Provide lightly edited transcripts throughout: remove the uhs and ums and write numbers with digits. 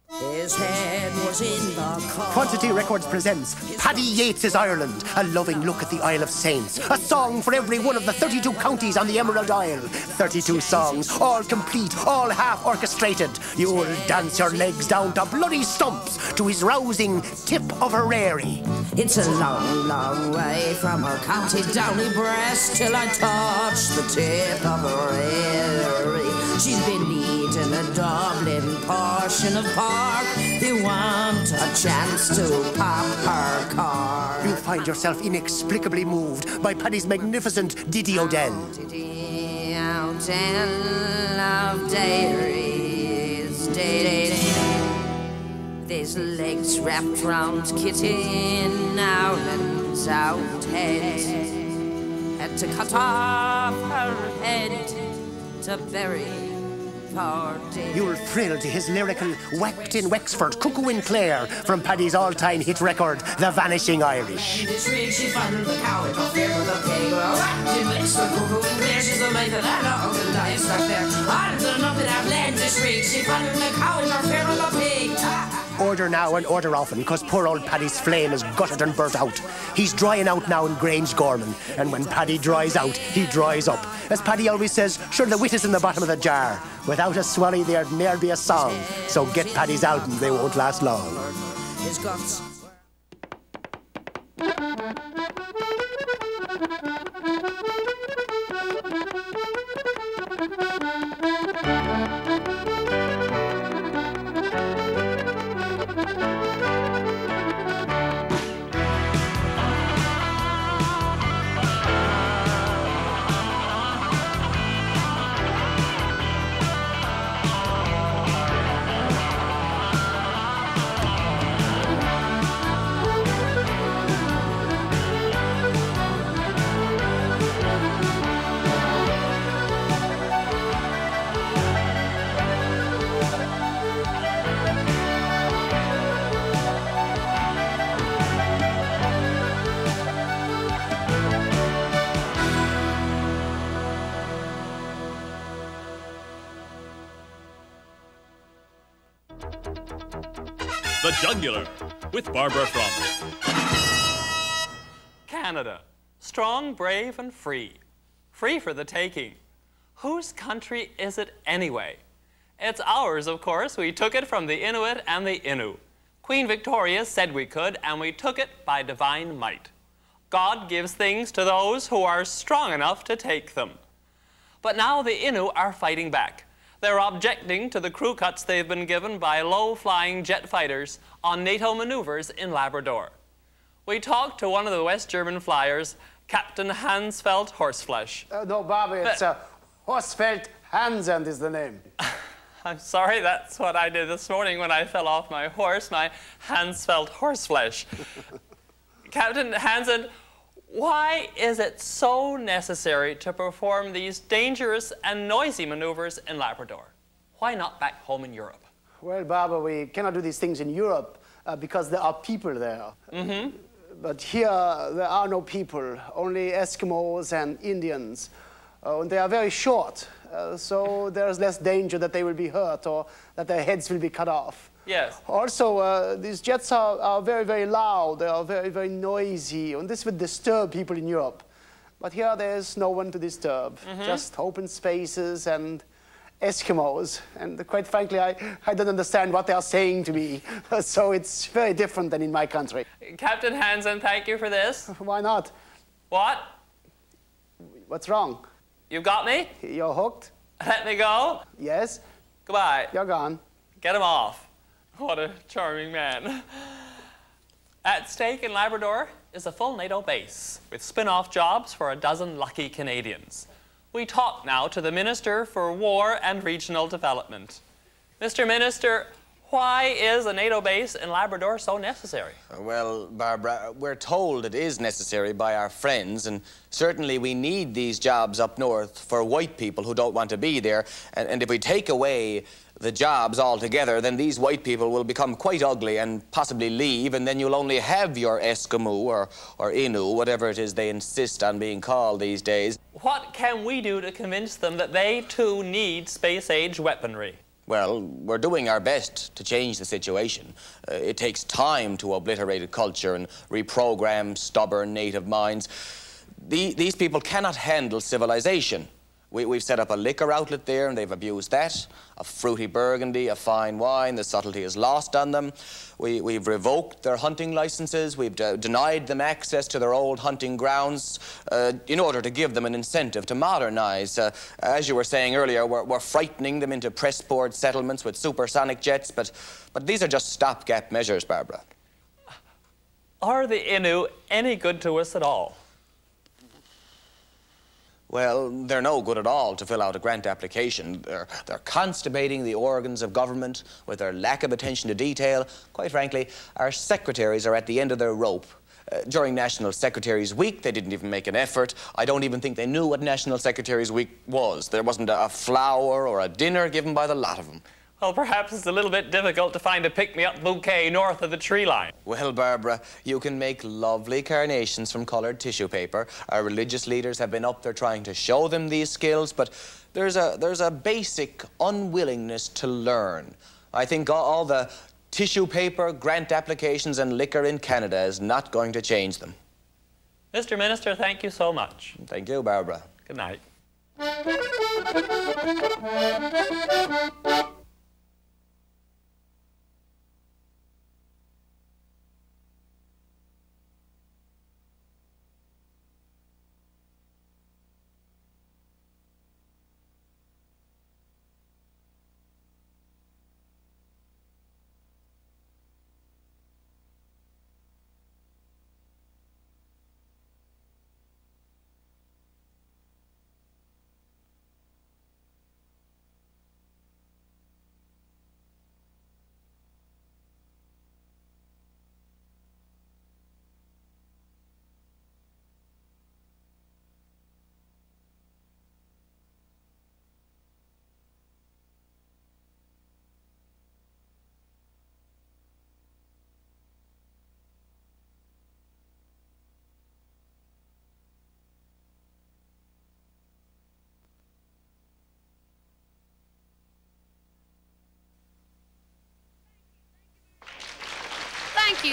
His head was in the car. Quantity Records presents Paddy Yates' Ireland, a loving look at the Isle of Saints. A song for every one of the 32 counties on the Emerald Isle. 32 songs, all complete, all half-orchestrated. You'll dance your legs down to bloody stumps to his rousing Tip of a Rary. It's a long, long way from her county downy breast till I touch the tip of a rary. She's been eating a Dublin portion of pork. You want a chance to pop her car. You'll find yourself inexplicably moved by Paddy's magnificent Diddy O'Dell. Diddy O'Dell of dairies, There's legs wrapped round Kitty Nowlan's out head. Had to cut off her head to bury poor Diddy. You'll thrill to his lyrical Whacked in Wexford, Cuckoo in Clare from Paddy's all-time hit record, The Vanishing Irish. This rig, she fondled the cow, it don't fear for the pig. Whacked in Wexford, Cuckoo in Clare, she's the life of that all the livestock there. All of the nothing I've led this rig, she fondled the cow, it don't fear for the pig. Order now and order often, cause poor old Paddy's flame is gutted and burnt out. He's drying out now in Grange Gorman, and when Paddy dries out, he dries up. As Paddy always says, sure the wit is in the bottom of the jar. Without a swally there'd ne'er be a song. So get Paddy's albums, they won't last long. His guts. The Jugular, with Barbara Frum. Canada, strong, brave, and free. Free for the taking. Whose country is it anyway? It's ours, of course. We took it from the Inuit and the Innu. Queen Victoria said we could, and we took it by divine might. God gives things to those who are strong enough to take them. But now the Innu are fighting back. They're objecting to the crew cuts they've been given by low-flying jet fighters on NATO maneuvers in Labrador. We talked to one of the West German flyers, Captain Hansfeld Horseflesh. No, Bobby, it's Horsfeld Hansen is the name. I'm sorry, that's what I did this morning when I fell off my horse, my Hansfeld Horseflesh. Captain Hansen, why is it so necessary to perform these dangerous and noisy maneuvers in Labrador? Why not back home in Europe? Well, Barbara, we cannot do these things in Europe because there are people there. Mm-hmm. But here, there are no people, only Eskimos and Indians. And they are very short, so there's less danger that they will be hurt or that their heads will be cut off. Yes. Also, these jets are very, very loud. They are very, very noisy, and this would disturb people in Europe. But here, there's no one to disturb. Mm-hmm. Just open spaces and Eskimos. And quite frankly, I don't understand what they are saying to me. So it's very different than in my country. Captain Hansen, thank you for this. Why not? What? What's wrong? You've got me? You're hooked? Let me go? Yes? Goodbye. You're gone. Get him off. What a charming man. At stake in Labrador is a full NATO base with spin-off jobs for a dozen lucky Canadians. We talk now to the Minister for War and Regional Development. Mr. Minister, why is a NATO base in Labrador so necessary? Well, Barbara, we're told it is necessary by our friends, and certainly we need these jobs up north for white people who don't want to be there. And if we take away the jobs altogether, then these white people will become quite ugly and possibly leave, and then you'll only have your Eskimo or Innu, whatever it is they insist on being called these days. What can we do to convince them that they too need space-age weaponry? Well, we're doing our best to change the situation. It takes time to obliterate a culture and reprogram stubborn native minds. These people cannot handle civilization. We've set up a liquor outlet there, and they've abused that. A fruity burgundy, a fine wine, the subtlety is lost on them. We've revoked their hunting licenses. We've denied them access to their old hunting grounds in order to give them an incentive to modernize. As you were saying earlier, we're frightening them into press-board settlements with supersonic jets, but these are just stopgap measures, Barbara. Are the Innu any good to us at all? Well, they're no good at all to fill out a grant application. They're constipating the organs of government with their lack of attention to detail. Quite frankly, our secretaries are at the end of their rope. During National Secretaries Week, they didn't even make an effort. I don't even think they knew what National Secretaries Week was. There wasn't a flower or a dinner given by the lot of them. Well, perhaps it's a little bit difficult to find a pick-me-up bouquet north of the tree line. Well, Barbara, you can make lovely carnations from coloured tissue paper. Our religious leaders have been up there trying to show them these skills, but there's a basic unwillingness to learn. I think all the tissue paper, grant applications and liquor in Canada is not going to change them. Mr. Minister, thank you so much. Thank you, Barbara. Good night.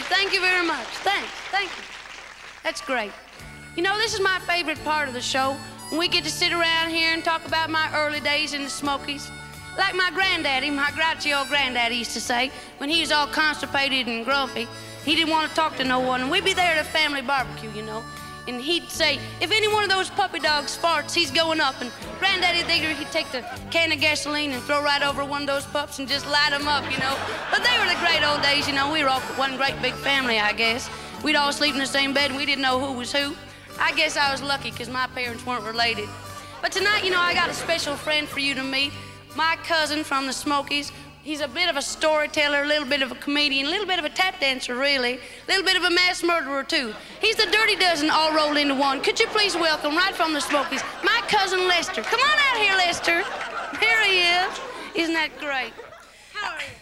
Thank you very much. Thank you. That's great. You know, this is my favorite part of the show, when we get to sit around here and talk about my early days in the Smokies. Like my granddaddy, my grouchy old granddaddy used to say, when he was all constipated and grumpy, he didn't want to talk to no one, and we'd be there at a family barbecue, you know. And he'd say, if any one of those puppy dogs farts, he's going up. And Granddaddy Digger, he'd take the can of gasoline and throw right over one of those pups and just light them up, you know. But they were the great old days, you know. We were all one great big family, I guess. We'd all sleep in the same bed, and we didn't know who was who. I guess I was lucky, because my parents weren't related. But tonight, you know, I got a special friend for you to meet. My cousin from the Smokies. He's a bit of a storyteller, a little bit of a comedian, a little bit of a tap dancer, really. A little bit of a mass murderer, too. He's the Dirty Dozen all rolled into one. Could you please welcome, right from the Smokies, my cousin Lester. Come on out here, Lester. Here he is. Isn't that great? How are you?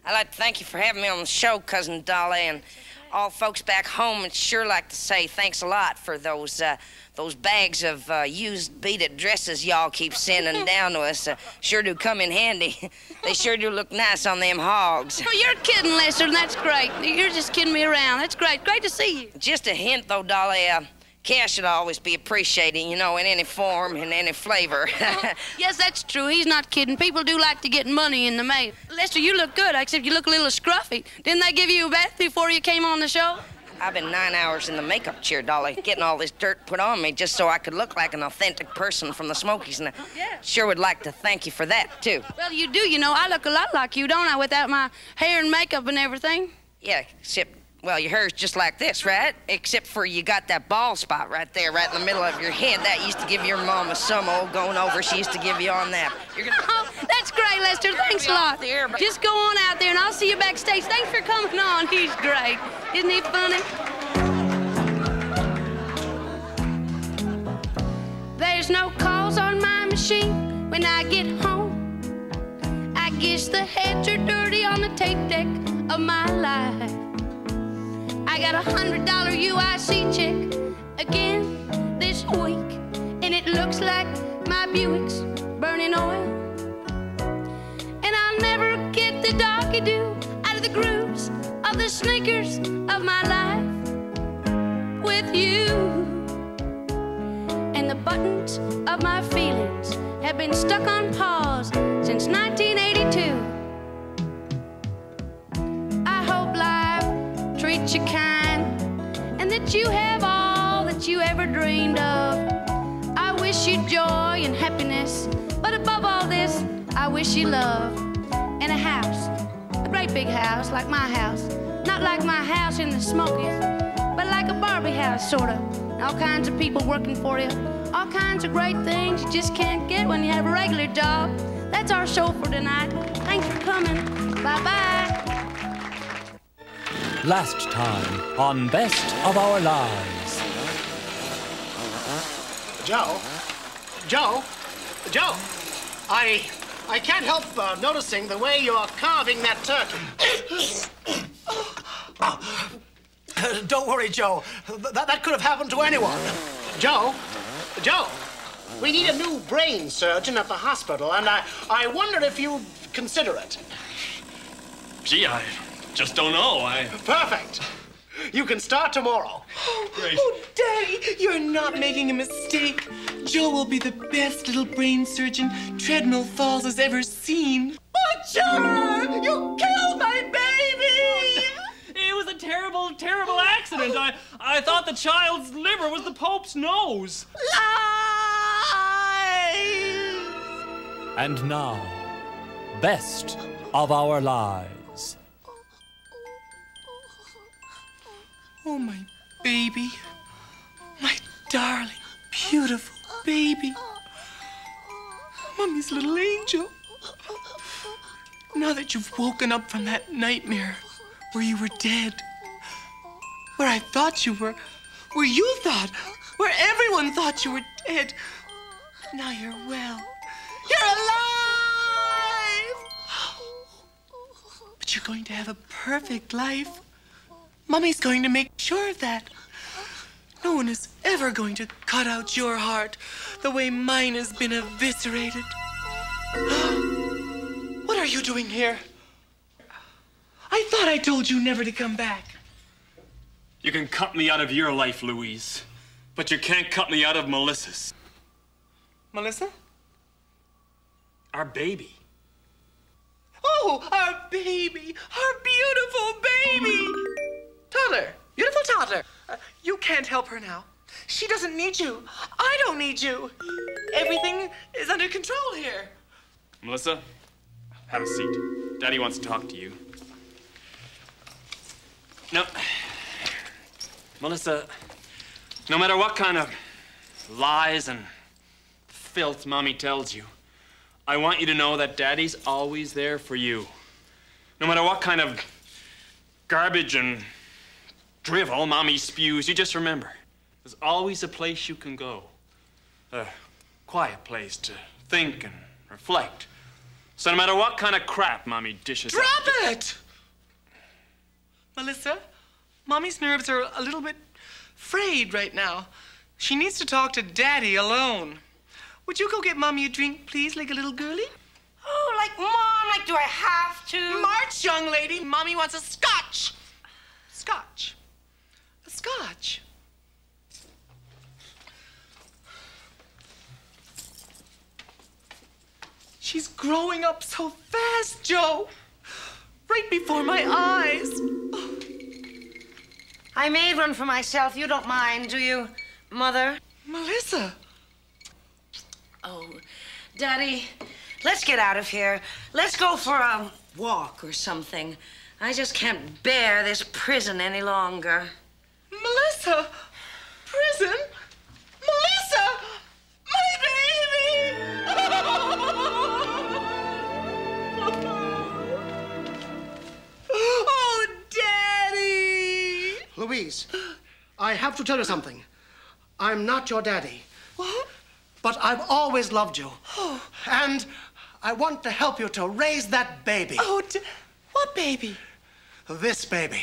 I'd like to thank you for having me on the show, Cousin Dolly, and all folks back home. I'd sure like to say thanks a lot for those bags of used beaded dresses y'all keep sending down to us. Sure do come in handy. They sure do look nice on them hogs. Oh, you're kidding, Lester, and that's great. You're just kidding me around. That's great. Great to see you. Just a hint, though, Dolly, cash should always be appreciated, you know, in any form, in any flavor. Yes, that's true. He's not kidding. People do like to get money in the mail. Lester, you look good, except you look a little scruffy. Didn't they give you a bath before you came on the show? I've been 9 hours in the makeup chair, Dolly, getting all this dirt put on me just so I could look like an authentic person from the Smokies, and I sure would like to thank you for that, too. Well, you do, you know. I look a lot like you, don't I, without my hair and makeup and everything? Yeah, except, well, your hair's just like this, right? Except for you got that bald spot right there, right in the middle of your head. That used to give your mama some old going over she used to give you on that. You're gonna... Oh, that's great, Lester. Thanks a lot. There, but... Just go on out there, and I'll see you backstage. Thanks for coming on. He's great. Isn't he funny? There's no calls on my machine when I get home. I guess the heads are dirty on the tape deck of my life. I got $100 UIC check again this week, and it looks like my Buick's burning oil. And I'll never the darky-do out of the grooves of the sneakers of my life with you. And the buttons of my feelings have been stuck on pause since 1982. I hope life treats you kind and that you have all that you ever dreamed of. I wish you joy and happiness, but above all this, I wish you love and a house, a great big house like my house. Not like my house in the Smokies, but like a Barbie house, sort of. All kinds of people working for you, all kinds of great things you just can't get when you have a regular job. That's our show for tonight. Thanks for coming. Bye-bye. Last time on Best of Our Lives. Joe? I can't help noticing the way you're carving that turkey. Don't worry, Joe. That could have happened to anyone. Joe, we need a new brain surgeon at the hospital, and I wondered if you'd consider it. Gee, I just don't know. Perfect. You can start tomorrow. Great. Oh, Daddy, you're not making a mistake. Joe will be the best little brain surgeon Treadmill Falls has ever seen. Butcher! You killed my baby! It was a terrible, terrible accident. I thought the child's liver was the Pope's nose. Lies! And now, Best of Our Lives. Oh, my baby. My darling, beautiful baby. Mommy's little angel. Now that you've woken up from that nightmare where you were dead, where I thought you were, where you thought, where everyone thought you were dead, now you're well. You're alive! But you're going to have a perfect life. Mommy's going to make sure of that. No one is ever going to cut out your heart the way mine has been eviscerated. What are you doing here? I thought I told you never to come back. You can cut me out of your life, Louise, but you can't cut me out of Melissa's. Melissa? Our baby. Oh, our baby! Our beautiful baby! Toddler, beautiful toddler. You can't help her now. She doesn't need you. I don't need you. Everything is under control here. Melissa, have a seat. Daddy wants to talk to you. No. Melissa, no matter what kind of lies and filth Mommy tells you, I want you to know that Daddy's always there for you. No matter what kind of garbage and drivel Mommy spews, you just remember, there's always a place you can go. A quiet place to think and reflect. So no matter what kind of crap Mommy dishes Drop out, it! Melissa, Mommy's nerves are a little bit frayed right now. She needs to talk to Daddy alone. Would you go get Mommy a drink, please, like a little girlie? Oh, like Mom, like do I have to? March, young lady. Mommy wants a scotch. Scotch. A scotch. She's growing up so fast, Joe. Right before my eyes. I made one for myself. You don't mind, do you, Mother? Melissa. Oh, Daddy, let's get out of here. Let's go for a walk or something. I just can't bear this prison any longer. Melissa! Prison? Melissa! My baby! Oh, Daddy! Louise, I have to tell you something. I'm not your daddy. What? But I've always loved you. And I want to help you to raise that baby. Oh, what baby? This baby.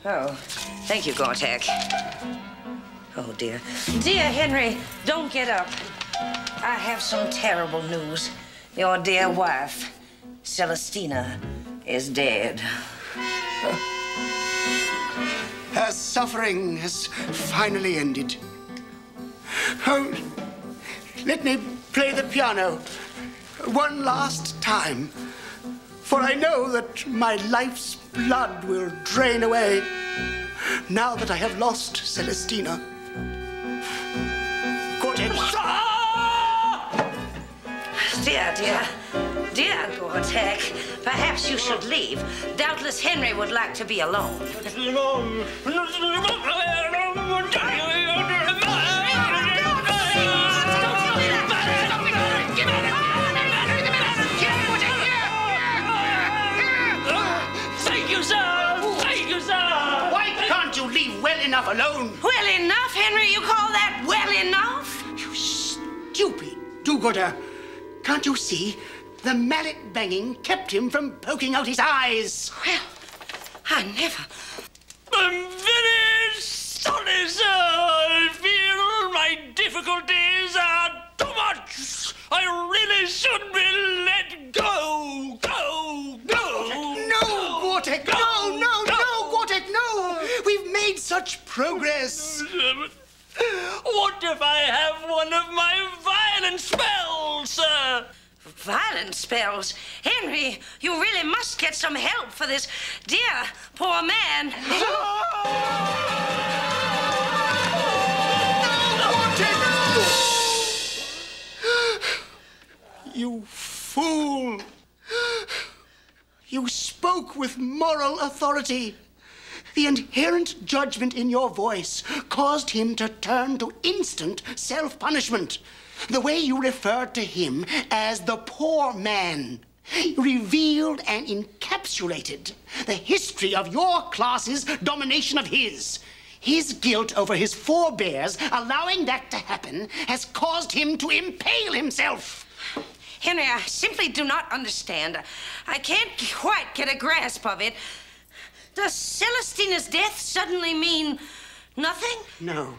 Oh, thank you, Gortek. Oh, dear. Dear Henry, don't get up. I have some terrible news. Your dear wife, Celestina, is dead. Her suffering has finally ended. Oh, let me play the piano one last time, for I know that my life's blood will drain away now that I have lost Celestina. Dear Gortek, perhaps you should leave. Doubtless Henry would like to be alone. Thank you, sir! Thank you, sir! Why can't you leave well enough alone? Well enough, Henry? You call that well enough? You stupid do-gooder. Can't you see? The mallet banging kept him from poking out his eyes. Well, I never... I'm very sorry, sir. I feel my difficulties are too much. I really should be let go. Go. No, Gortek, no, Gortek, no. We've made such progress. What if I have one of my violent spells, sir? Violent spells? Henry, you really must get some help for this dear poor man. You fool! You spoke with moral authority. The inherent judgment in your voice caused him to turn to instant self-punishment. The way you referred to him as the poor man revealed and encapsulated the history of your class's domination of his. His guilt over his forebears allowing that to happen has caused him to impale himself. Henry, I simply do not understand. I can't quite get a grasp of it. Does Celestina's death suddenly mean nothing? No.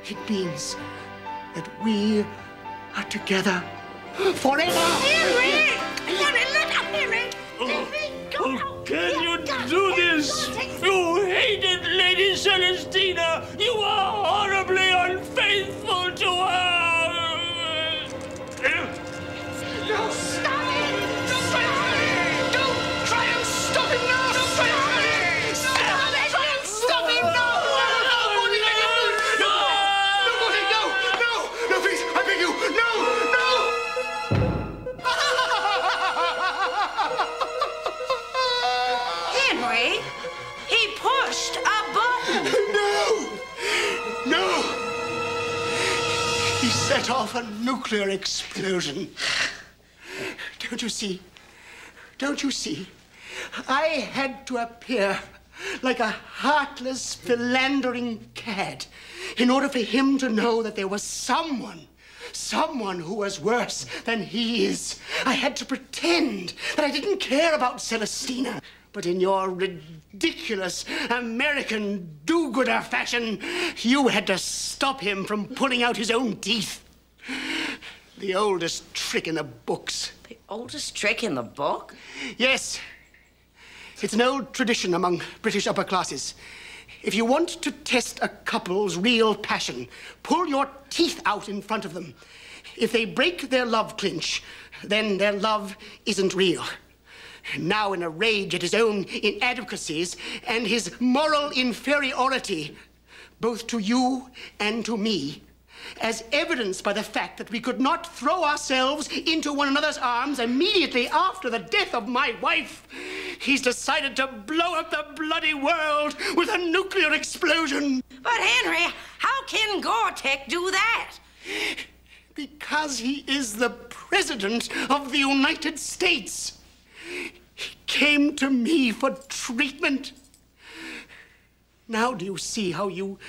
It means that we are together forever. Henry! Henry, let up, Henry! Henry, go! How can you do this? You hated Lady Celestina. You are horribly unfaithful to her. No, stop it! Don't try and stop him now! Don't try and stop him now! No, please, I beg you, no! Henry, he pushed a button. No! He set off a nuclear explosion. Don't you see? I had to appear like a heartless, philandering cad in order for him to know that there was someone who was worse than he is. I had to pretend that I didn't care about Celestina. But in your ridiculous American do-gooder fashion, you had to stop him from pulling out his own teeth. The oldest trick in the books. The oldest trick in the book? Yes. It's an old tradition among British upper classes. If you want to test a couple's real passion, pull your teeth out in front of them. If they break their love clinch, then their love isn't real. Now in a rage at his own inadequacies and his moral inferiority, both to you and to me, as evidenced by the fact that we could not throw ourselves into one another's arms immediately after the death of my wife, he's decided to blow up the bloody world with a nuclear explosion. But Henry, how can Gortek do that? Because he is the President of the United States. He came to me for treatment. Now do you see how you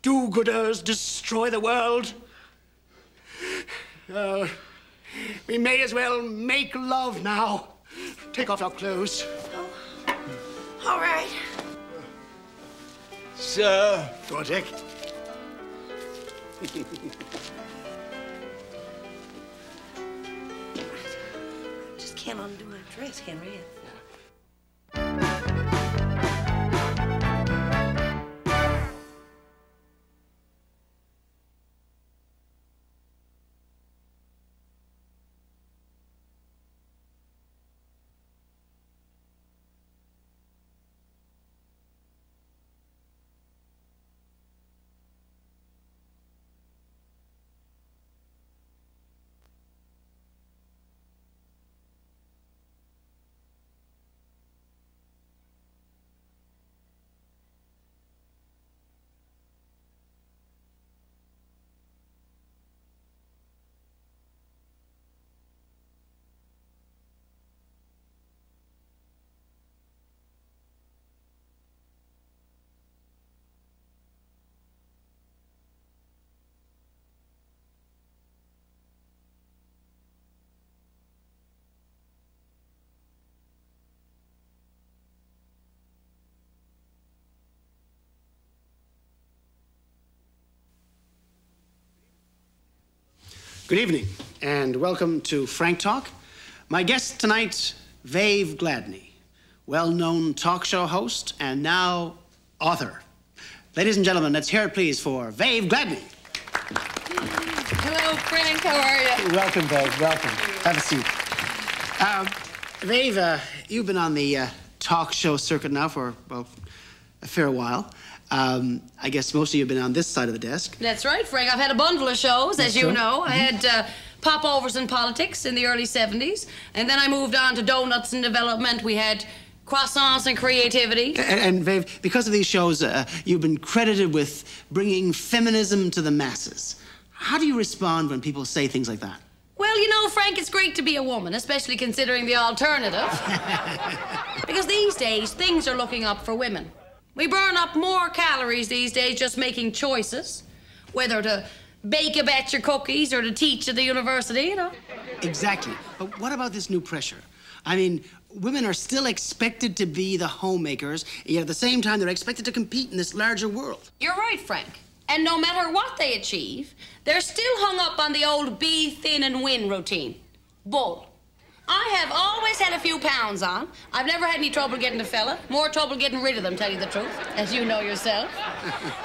do-gooders destroy the world? We may as well make love now. Take off your clothes. Oh. All right. Sir. Go on, Jack. Just can't undo my dress, Henriette. Good evening, and welcome to Frank Talk. My guest tonight, Vave Gladney, well-known talk show host and now author. Ladies and gentlemen, let's hear it, please, for Vave Gladney. Hello, Frank. How are you? Welcome, Vave. Welcome. Have a seat. Vave, you've been on the talk show circuit now for, well, a fair while. I guess most of you have been on this side of the desk. That's right, Frank. I've had a bundle of shows, as you know. I had popovers in politics in the early 70s, and then I moved on to donuts and development. We had croissants and creativity. And Vave, because of these shows, you've been credited with bringing feminism to the masses. How do you respond when people say things like that? Well, you know, Frank, it's great to be a woman, especially considering the alternative. Because these days, things are looking up for women. We burn up more calories these days just making choices, whether to bake a batch of cookies or to teach at the university, you know. Exactly. But what about this new pressure? I mean, women are still expected to be the homemakers, yet at the same time, they're expected to compete in this larger world. You're right, Frank. And no matter what they achieve, they're still hung up on the old be thin and win routine. Bull. I have always had a few pounds on. I've never had any trouble getting a fella. More trouble getting rid of them, tell you the truth, as you know yourself.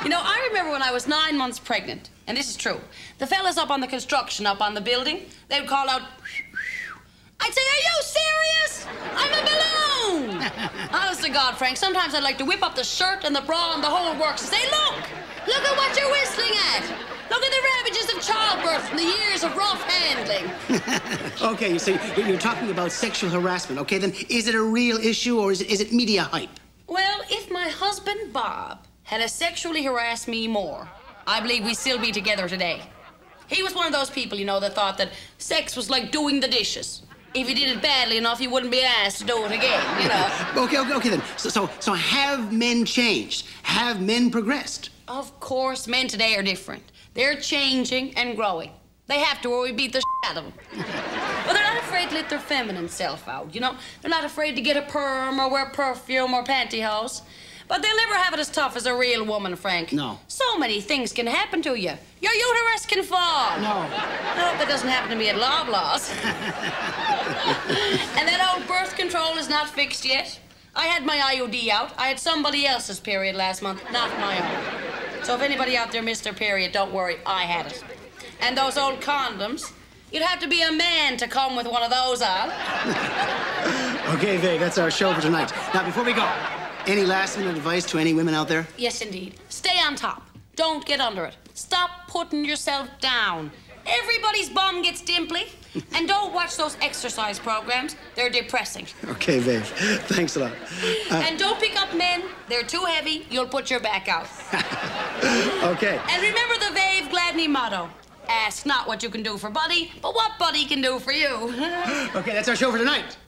You know, I remember when I was 9 months pregnant, and this is true. The fellas up on the construction, up on the building, they would call out, I'd say, are you serious? I'm a balloon! Honest to God, Frank, sometimes I'd like to whip up the shirt and the bra and the whole works and say, look at what you're whistling at. Look at the ravages of childbirth and the years of rough handling. Okay, so you're talking about sexual harassment. Okay, then is it a real issue or is it media hype? Well, if my husband, Bob, had sexually harassed me more, I believe we'd still be together today. He was one of those people, you know, that thought that sex was like doing the dishes. If you did it badly enough, you wouldn't be asked to do it again, you know. Okay then. So have men changed? Have men progressed? Of course, men today are different. They're changing and growing. They have to, or we beat the shit out of them. But they're not afraid to let their feminine self out, you know? They're not afraid to get a perm or wear perfume or pantyhose. But they'll never have it as tough as a real woman, Frank. No. So many things can happen to you. Your uterus can fall. No. I hope that doesn't happen to me at Loblaws. And that old birth control is not fixed yet. I had my IUD out. I had somebody else's period last month, not my own. So if anybody out there missed their period, don't worry, I had it. And those old condoms, you'd have to be a man to come with one of those on. Okay, Vave, that's our show for tonight. Now, before we go, any last-minute advice to any women out there? Yes, indeed. Stay on top. Don't get under it. Stop putting yourself down. Everybody's bum gets dimply. And don't watch those exercise programs. They're depressing. Okay, Vave. Thanks a lot. And don't pick up men. They're too heavy. You'll put your back out. Okay. And remember the Vave Gladney motto. Ask not what you can do for Buddy, but what Buddy can do for you. Okay, that's our show for tonight.